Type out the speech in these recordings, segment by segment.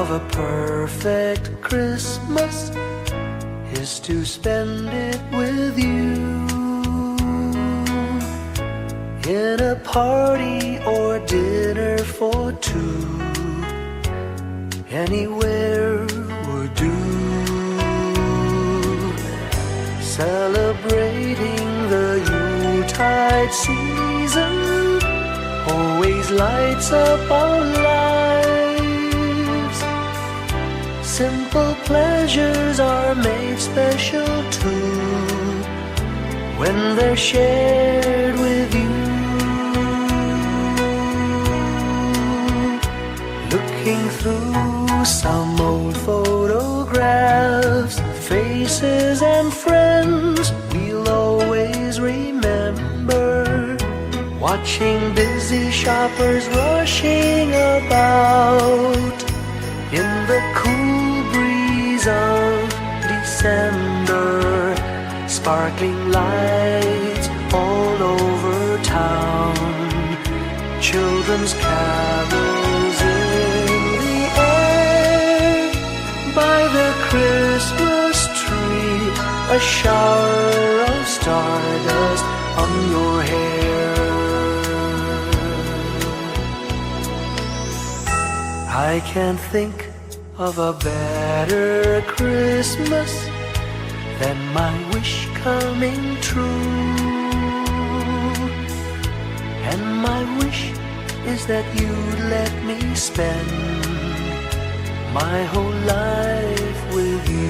of a perfect Christmas is to spend it with you, in a party or dinner for two. Anywhere would do. Celebrating the Yuletide season always lights up our lives. Simple pleasures are made special too when they're shared with you. Looking through some old photographs, faces and friends we'll always remember. Watching busy shoppers rushing about in the cool breeze of December. Sparkling lights all over town, children's carols in the air. By the Christmas tree, a shower of stardust on your hair. I can't think of a better Christmas than my wish coming true. And my wish is that you'd let me spend my whole life with you.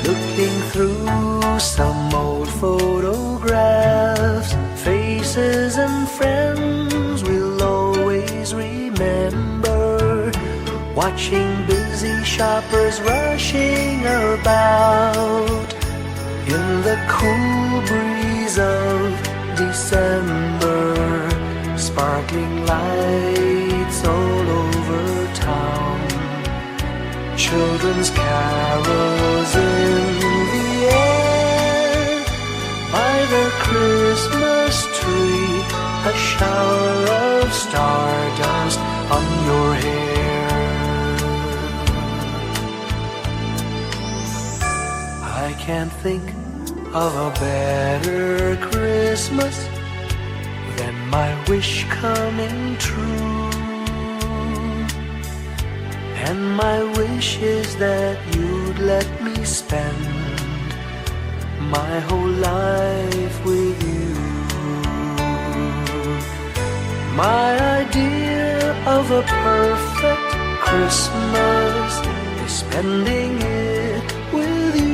Looking through some old photographs, faces and friends we'll always remember. Watching busy shoppers rushing about in the cool breeze of December. Sparkling lights all over town, children's carols in the air. By the Christmas tree, a shower of stardust on your hair. I can't think of a better Christmas than my wish coming true. And my wish is that you'd let me spend my whole life with you. My idea of a perfect Christmas is spending it with you.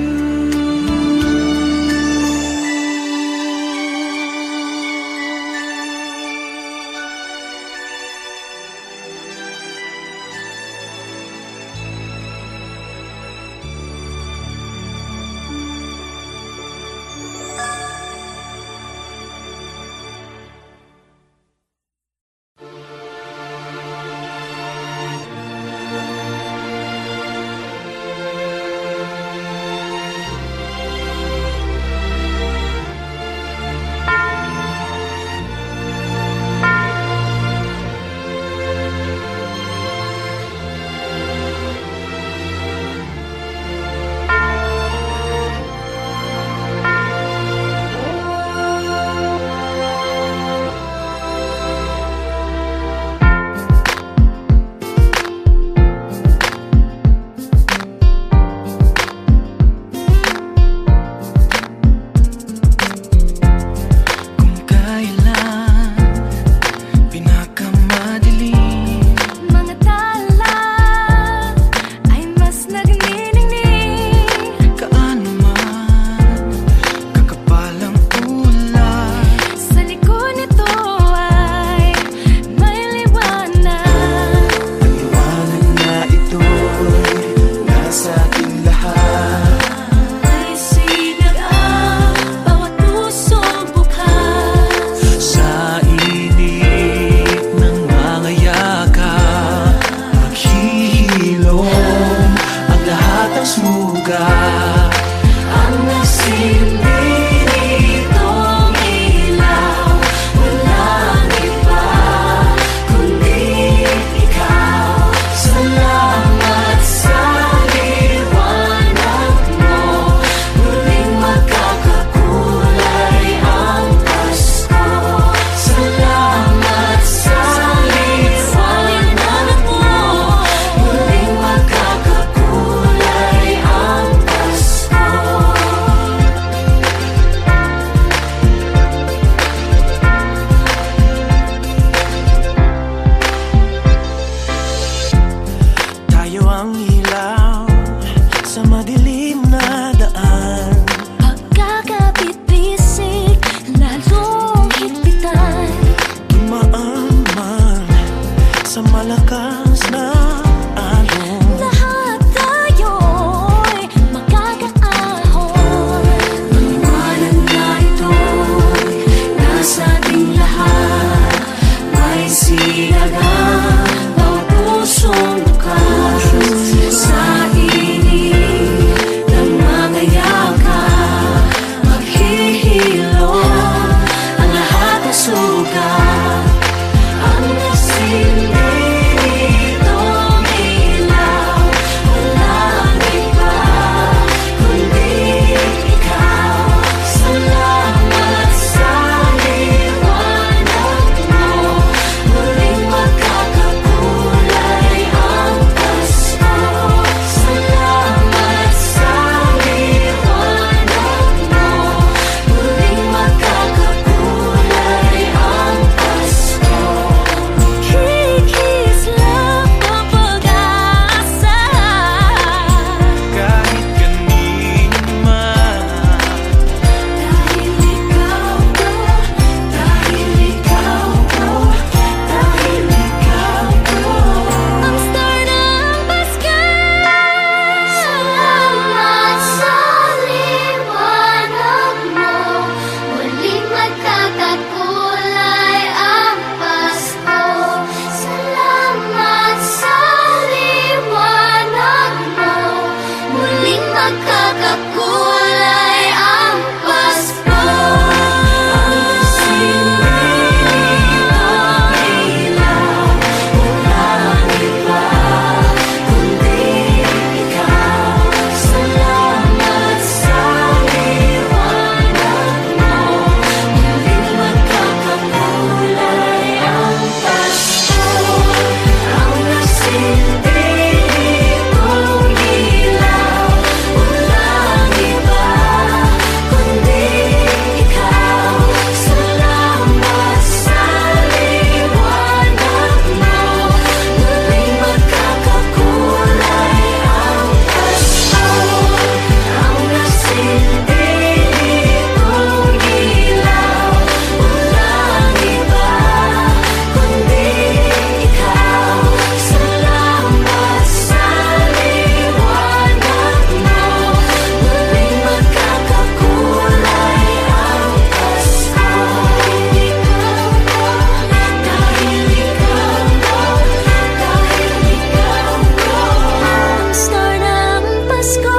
sa malakas na alon. Lahat tayo'y makakaahon. Liwanag na ito'y nasa ating lahat. May sinagang bawat pusong bukas. Sa init ng mga yakap, maghihilom ang lahat ng sugat. Ang nasilbi nitong ilaw, walang iba kundi ikaw. Salamat sa liwanag mo, muling magkakakulay ang Pasko. Salamat sa liwanag mo, muling magkakakulay ang Pasko. Kikislap ang pag-asa. Kahit kanino man, dahil ikaw ko, dahil ikaw ko, dahil ikaw ko. Ang star ng Pasko. Salamat sa liwanag mo, muling magkakakulay ang Pasko. Salamat sa liwanag mo, muling magkakakulay ang Pasko. Ang star ng Pasko.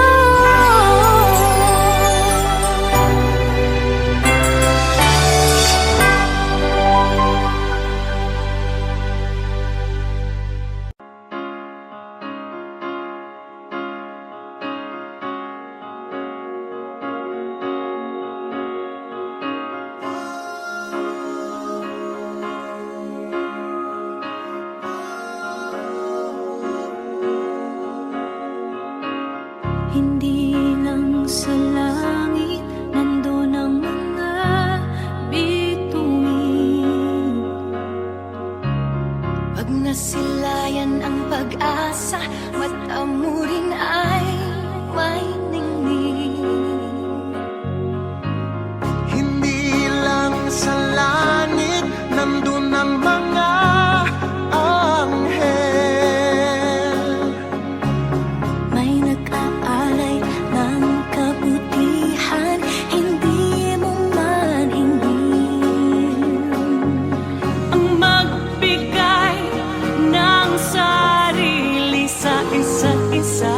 Hindi lang sa langit nandun ang mga bituin. Pag nasilayan ang pag-asa, mata mo rin ay may ningning. Hindi lang sa langit nandun ang mga anghel. May nag-aalay ng kabutihan, hindi mo man hingin. Ang magbigay ng sarili sa isa't isa.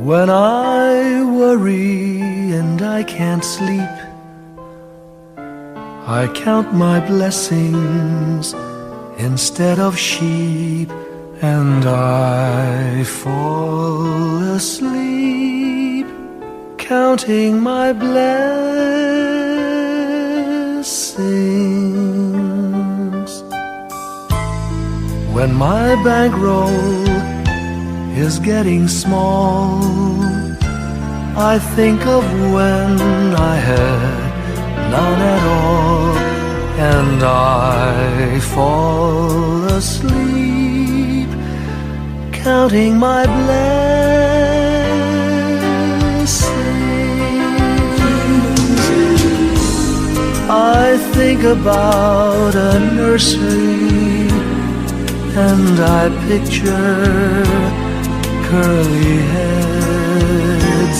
When I worry and I can't sleep, I count my blessings instead of sheep, and I fall asleep counting my blessings. When my bankroll is getting small, I think of when I had none at all, and I fall asleep counting my blessings. I think about a nursery, and I picture curly heads,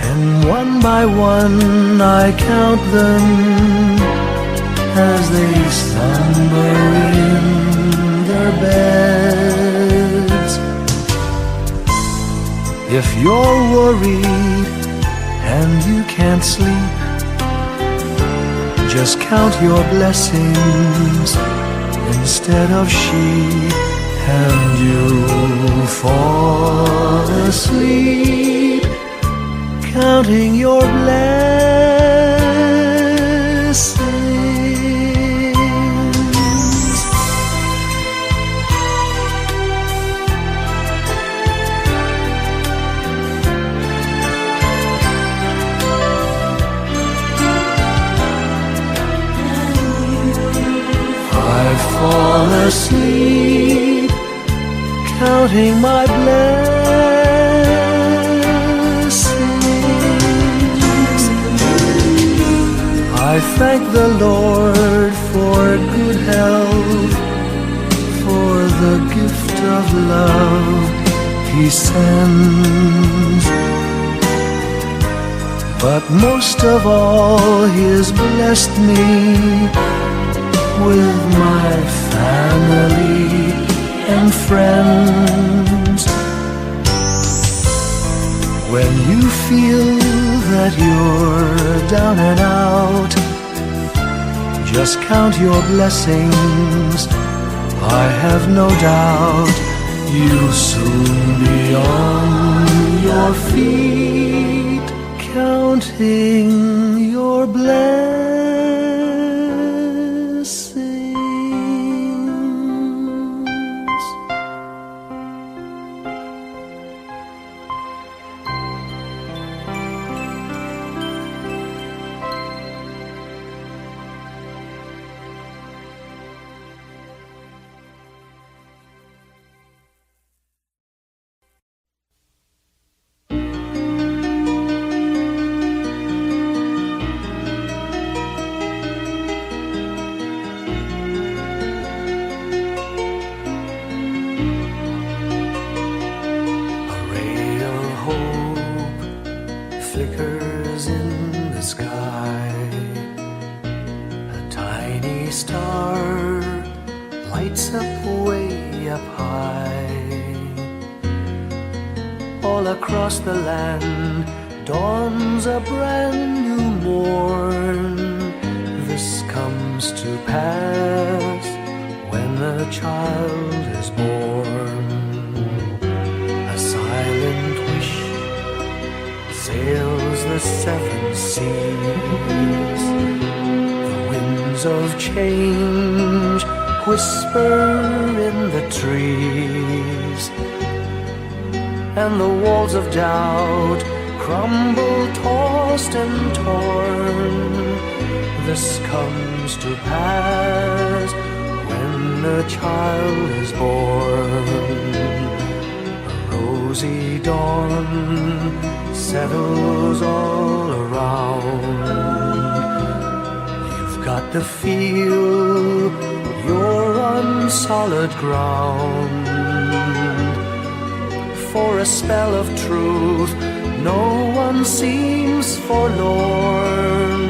and one by one I count them as they slumber in their beds. If you're worried and you can't sleep, just count your blessings instead of sheep, and you'll fall asleep counting your blessings. I fall asleep counting my blessings. I thank the Lord for good health, for the gift of love He sends, but most of all He has blessed me with my family and friends. When you feel that you're down and out, just count your blessings. I have no doubt you'll soon be on your feet, counting your blessings. Flickers in the sky, a tiny star lights up way up high. All across the land dawns a brand new morn. This comes to pass when a child is born. A silent wish sails the seven seas. The winds of change whisper in the trees, and the walls of doubt crumble, tossed and torn. This comes to pass when a child is born. A rosy dawn settles all around. You've got to feel you're on solid ground. For a spell of truth, no one seems forlorn.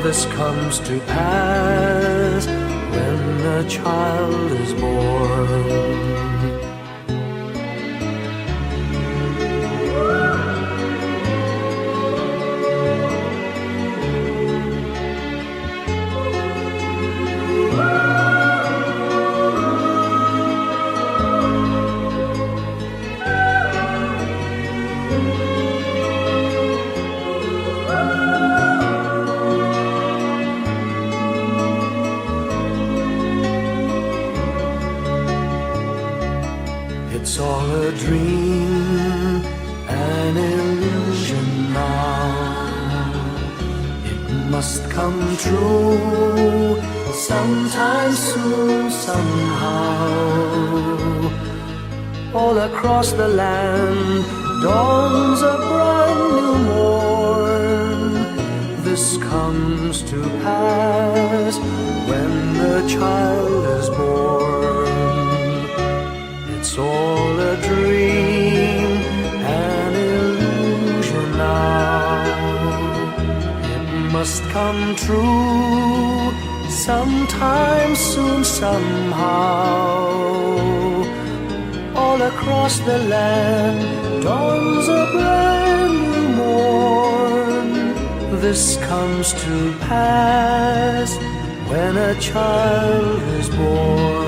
This comes to pass when a child is born. It's all a dream, an illusion now. It must come true sometime soon, somehow. All across the land dawns a brand new morn. This comes to pass when the child is born. It's all a dream, an illusion now. It must come true sometime soon, somehow. All across the land dawns a brand new morn. This comes to pass when a child is born.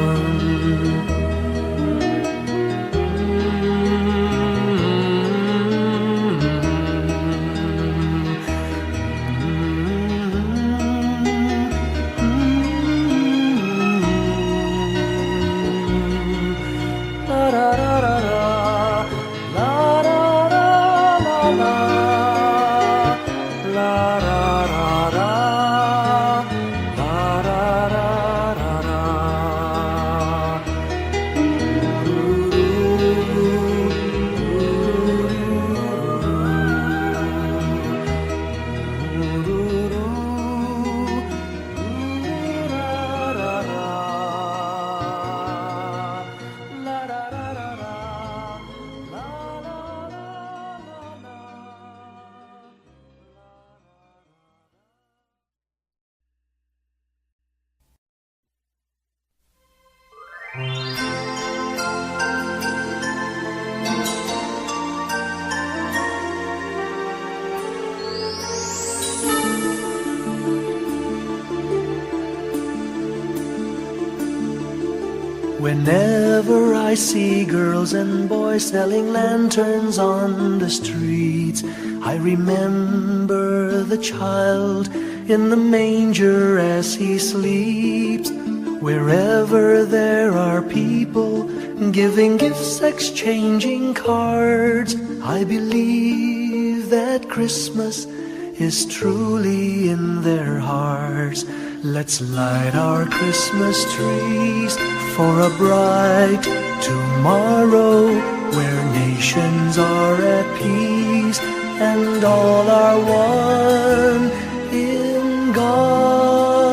Whenever I see girls and boys selling lanterns on the streets, I remember the child in the manger as he sleeps. Wherever there are people giving gifts, exchanging cards, I believe that Christmas is truly in their hearts. Let's light our Christmas trees for a bright tomorrow, where nations are at peace and all are one in God.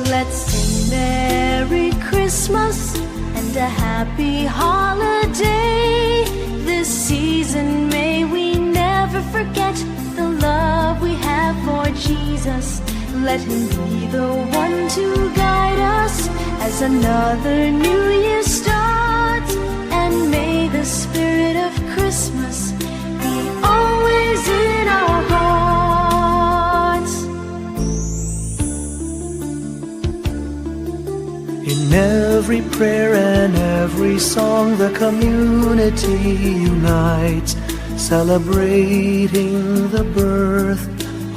Let's sing Merry Christmas and a happy holiday. This season may we never forget the love we have for Jesus. Let him be the one to guide us as another new year starts. And may the spirit of Christmas be always in our hearts. In every prayer and every song, the community unites, celebrating the birth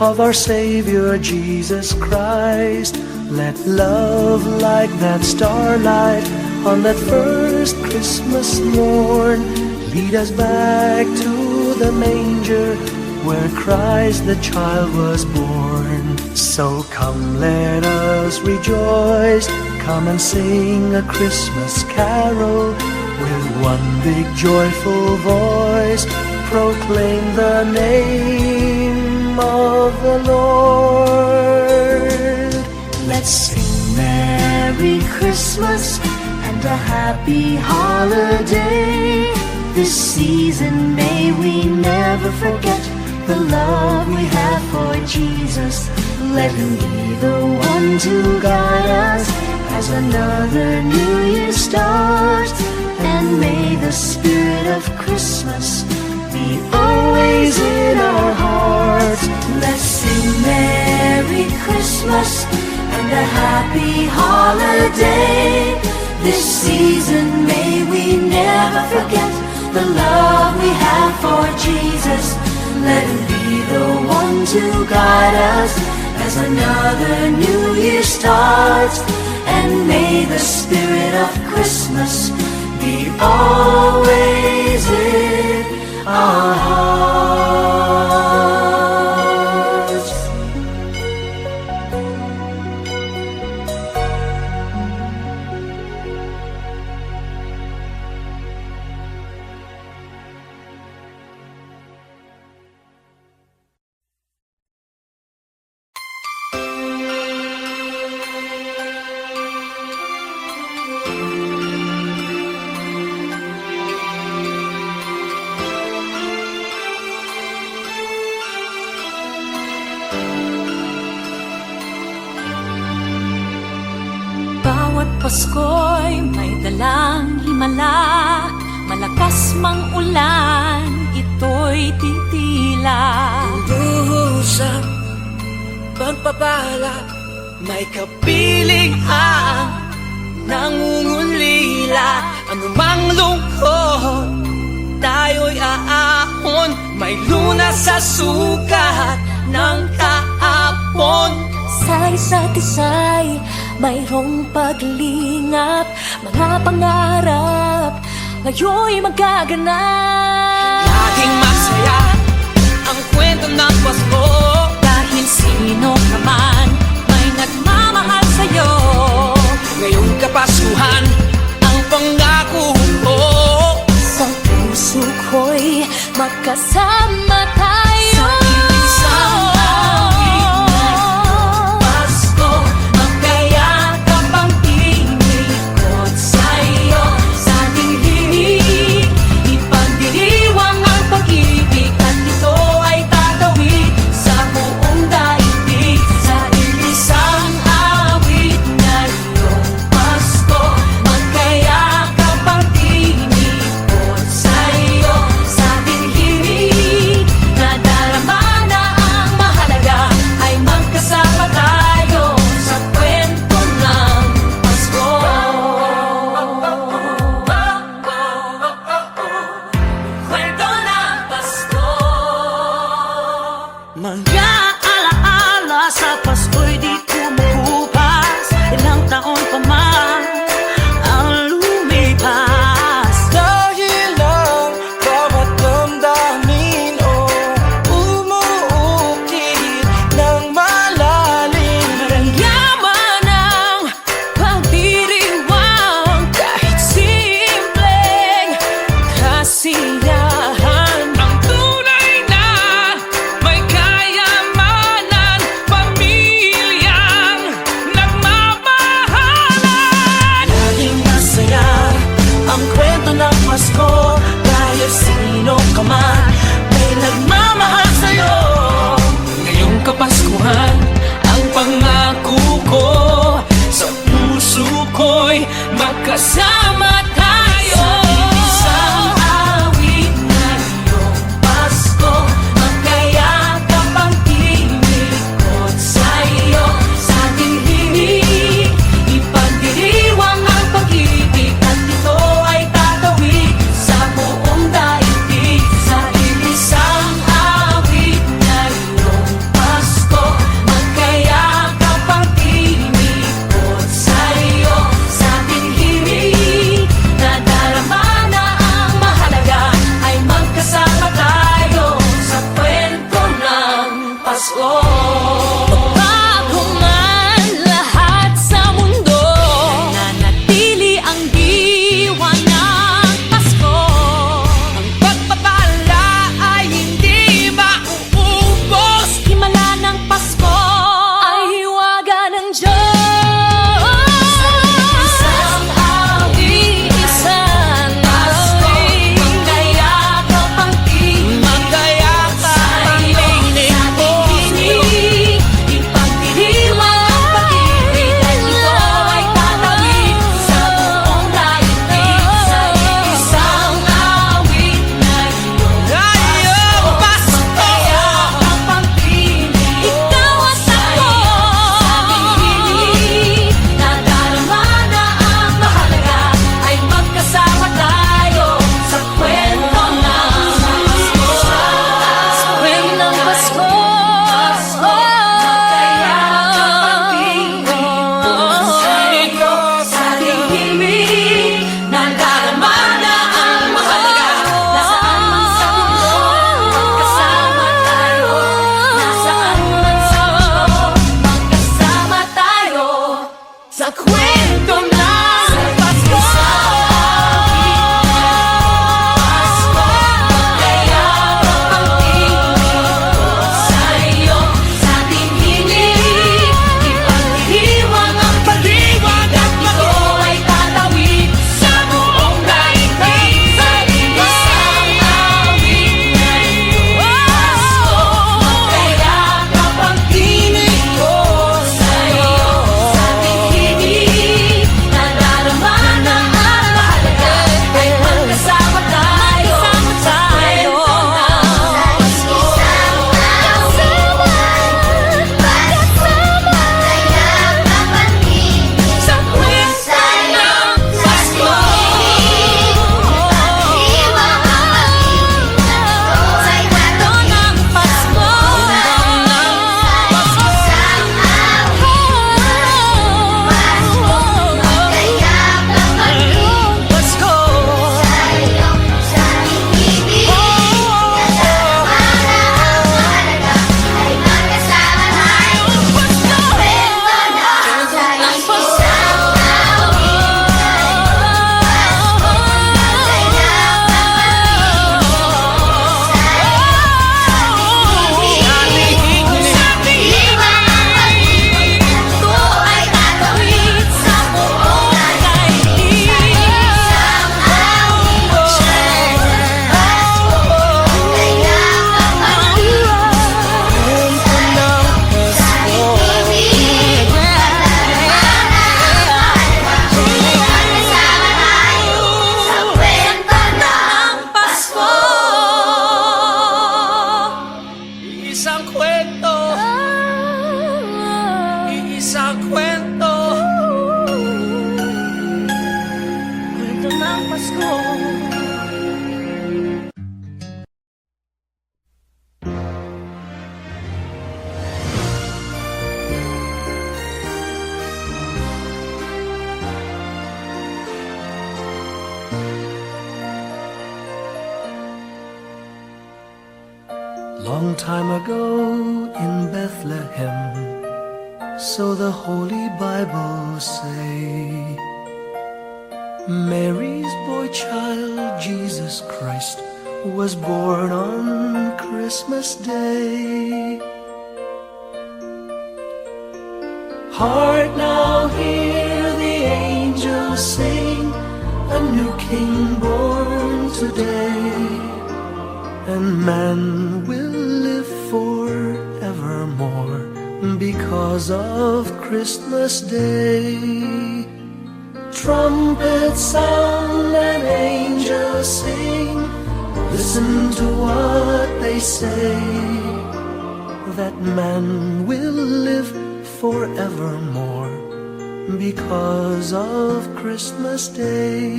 of our Savior Jesus Christ. Let love like that starlight on that first Christmas morn lead us back to the manger where Christ the child was born. So come, let us rejoice, come and sing a Christmas carol with one big joyful voice, proclaim the name of the Lord. Let's sing Merry Christmas and a happy holiday. This season may we never forget the love we have for Jesus. Let him be the one to guide us as another new year starts. And may the spirit of Christmas be always in our hearts. Let's sing Merry Christmas and a happy holiday. This season may we never forget the love we have for Jesus. Let him be the one to guide us as another new year starts. And may the spirit of Christmas be be always in our hearts. Bawat Pasko'y may dalang himala, malakas mang ulan, ito'y titila. Lubusang pagpapala, may kapiling ang nangungulila. Anumang lungkot, tayo'y aahon, may lunas sa sukat ng kahapon. Sa isa't isa'y mayroong paglingap, mga pangarap ngayon'y magaganap. Laging masaya ang kwento ng Pasko, Dahil sino ka man may nagmamahal sa'yo. ngayong Kapaskuhan ang pangako ko. Sa puso ko'y magkasama tayo. Sa isang awit na Pasko, magkayakap ang tinikot sa'yo. Sa ating himig, ipagdiriwang ang pag-ibig, at ito ay tatawid sa buong daigdig. Sa isang awit na iyong Pasko, magkayakap ang tinikot sa'yo. Sa ating himig, nadarama na ang mahalaga, ay magkasama tayo sa kwento ng Pasko. Kwento ng Pasko. Mga alaala sa Pasko'y di kumukupas, ilang taon pa man ang lumipas. dahil ang bawat damdamin umuukit ng malalim. Yaman ang pagdiriwang, kahit simpleng kasiyahan. Ang tunay na may kayamanan, pamilyang nagmamahalan. Laging masaya ang kwento ng Pasko, dahil sino ka man may nagmamahal sa'yo. Ngayong Kapaskuhan ang pangako ko, sa puso ko'y magkasama tayo. Isang awit na iyong Pasko, magkayakap ang tinikot sa'yo. Sa ating himig, ipagdiriwang ang pag-ibig, at ito ay tatawid sa buong daigdig. Sa isang awit na iyong Pasko, magkayakap ang tinikot sa'yo. Sa ating himig, nadarama Pasko. Long time ago in Bethlehem, so the Holy Bible say, Mary's boy child, Jesus Christ, was born on Christmas Day. Hark now, hear the angels sing, a new King born today, and man will live forevermore because of Christmas Day. Trumpets sound and angels sing, listen to what they say, that man will live forevermore because of Christmas Day.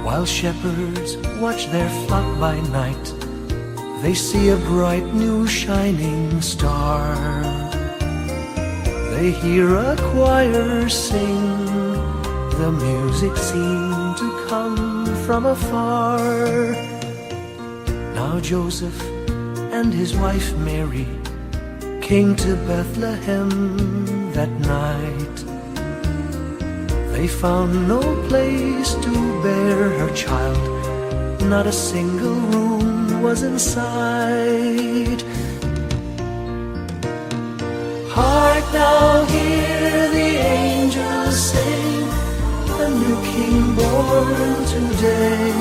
While shepherds watch their flock by night, they see a bright new shining star. They hear a choir sing, the music seemed to come from afar. Now Joseph and his wife Mary came to Bethlehem that night. They found no place to bear her child, not a single room was in sight. Hark now, hear the angels sing, a new King born today,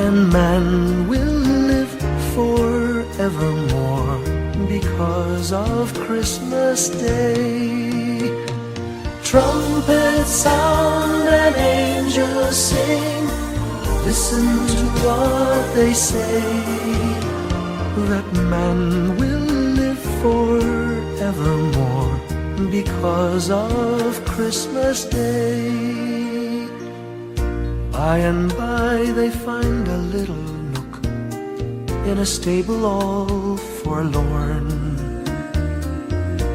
and man will live forevermore because of Christmas Day. Trumpets sound and angels sing, listen to what they say, that man will live forevermore because of Christmas Day. By and by they find a little nook in a stable all forlorn,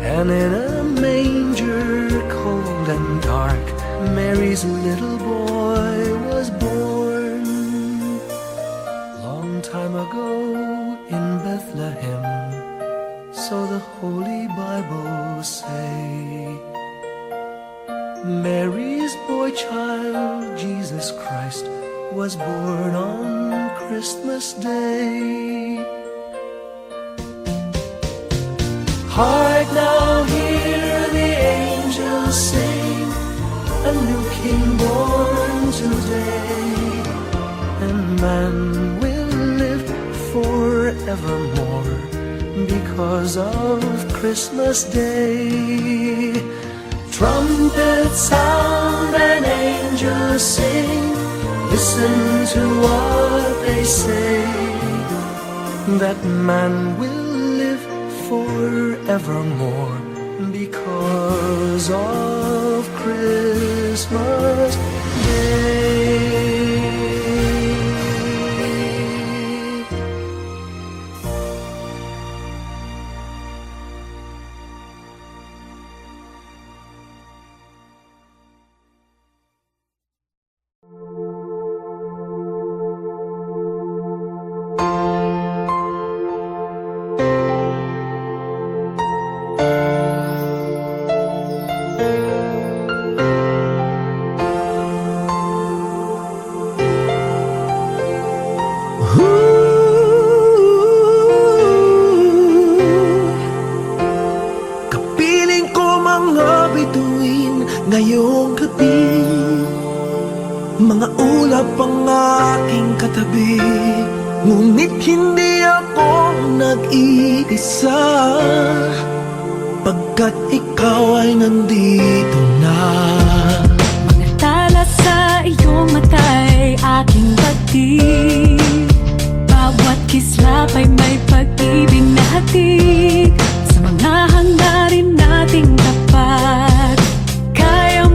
and in a manger cold and dark, Mary's little boy was born. Long time ago in Bethlehem, so the Holy Bible say, Mary's boy child, Jesus Christ, was born on Christmas Day. Hark now, hear the angels sing, a new King born today, and man will live forevermore because of Christmas Day. Trumpets sound and angels sing, listen to what they say, that man will live forevermore because of Christmas Day. Kapiling ko mga bituin ngayong gabi, mga ulap ang aking katabi, ngunit hindi ako nag-iisa, pagkat ikaw ay nandito na. Mga tala sa iyong mata'y aking pagtig, bawat kislap ay may pag-ibig na hatid, sa mga hangarin nating tapat, kayang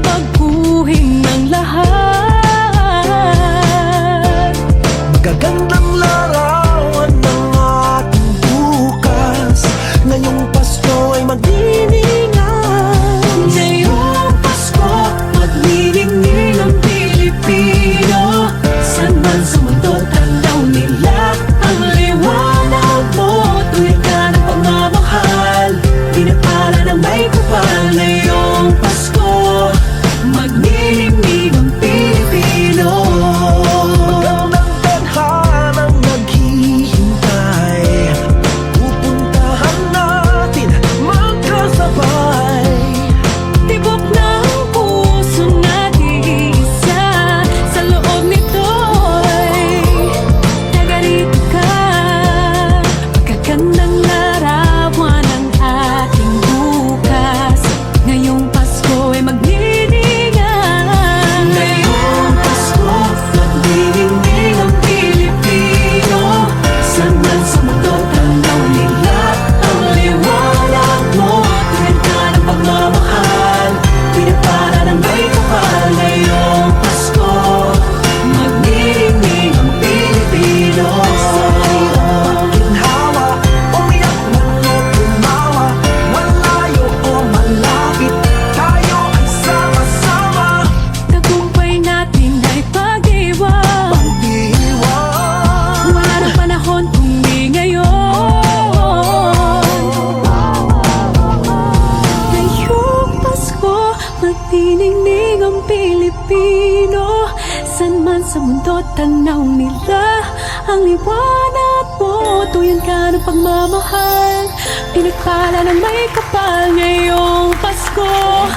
Magniningning ang Pilipino, san man sa mundo tanaw nila ang liwanag mo. Tuyan ka ng pagmamahal, pinagpala ng may kapal ngayong Pasko.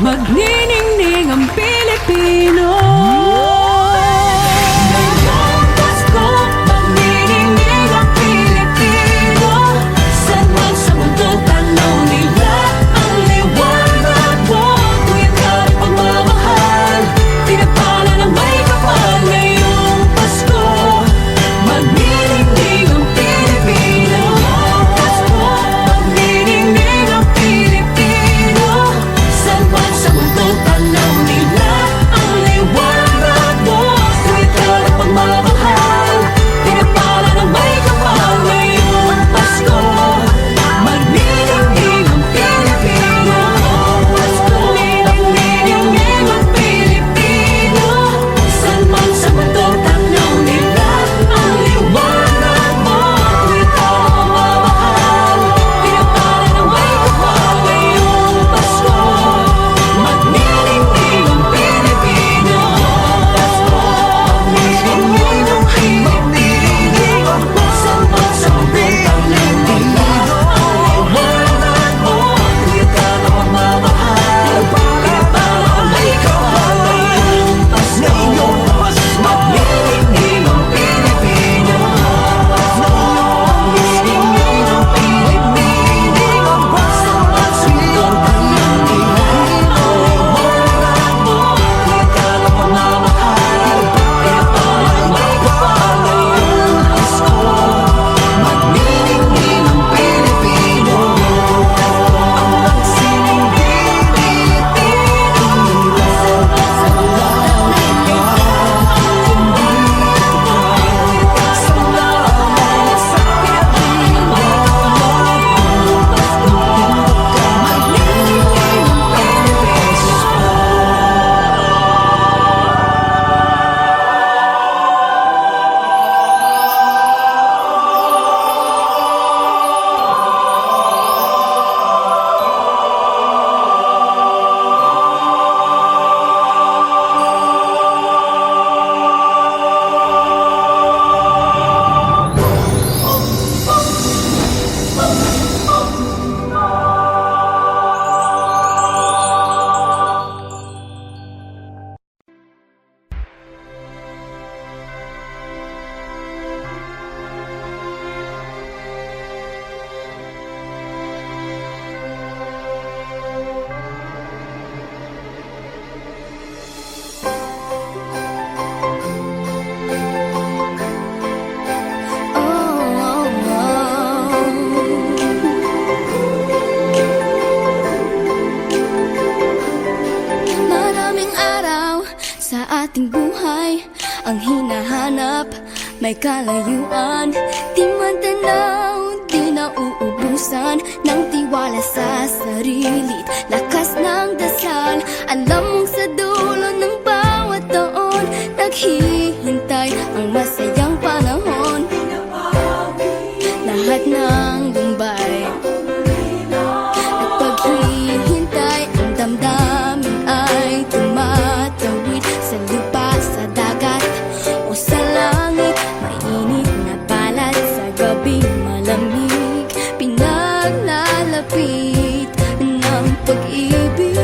Magniningning ang Pilipino. Ngayong Pasko, magniningning ang Pilipino, san man sa mundo tanaw nila ang liwanag mo. Tuyan ka ng pagmamahal, pinagpala ng may kapal ngayong Pasko. Magniningning ang Pilipino. Pasko, magniningning ang Pilipino, san man sa mundo tanaw nila ang liwanag mo. Tuyan ka ng pagmamahal, pinagpala ng may kapal ngayong Pasko. Magniningning ang Pilipino. Pasko, magniningning ang Pilipino, san man sa mundo tanaw nila ang liwanag mo. Tuyan ka ng pagmamahal, pinagpala ng may kapal ngayong Pasko. Magniningning ang Pilipino. Pasko, magniningning ang Pilipino, san man sa mundo tanaw nila ang liwanag mo. Tuyan ka ng pagmamahal, pinagpala ng may kapal ngayong Pasko. Magniningning ang Pilipino. Magniningning ang Pilipino, san man sa mundo tanaw nila ang liwanag mo. Tuyan ka ng pagmamahal, pinagpala ng may kapal ngayong Pasko. Magniningning ang Pilipino. Ang sining Pilipino, san man sa mundo tanaw nila ang liwanag mo. Sa lahat sa pinagpala ng may kapal ngayong Pasko. Magniningning ang Maraming araw sa ating buhay ang hinahanap, may kalayuan. Di man tanaw, di nauubusan ng tiwala sa sarili, lakas ng dasal. Alam mong sa dulo ng bawat taon naghihintay ang masayang panahon. Lahat ng lumbay at paghihintay, ang damdamin ay tumatawid sa lupa, sa dagat o sa langit. Mainit na balat sa gabi, malamig, pinaglalapit ng pag-ibig.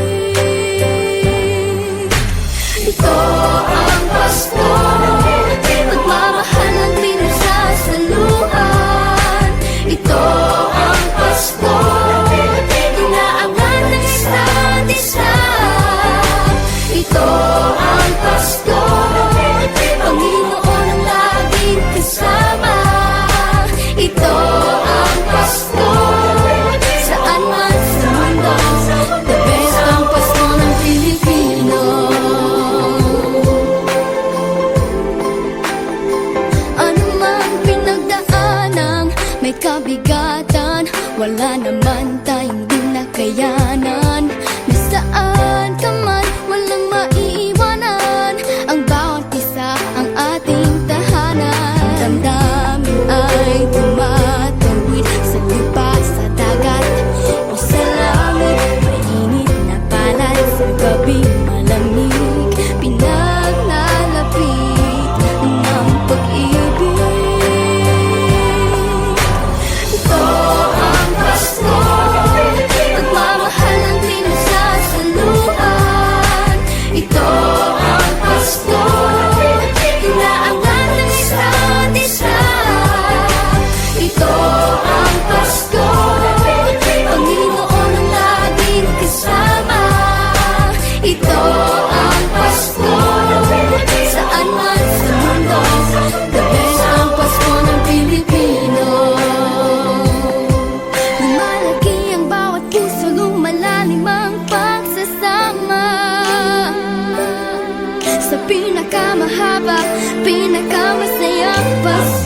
Pasko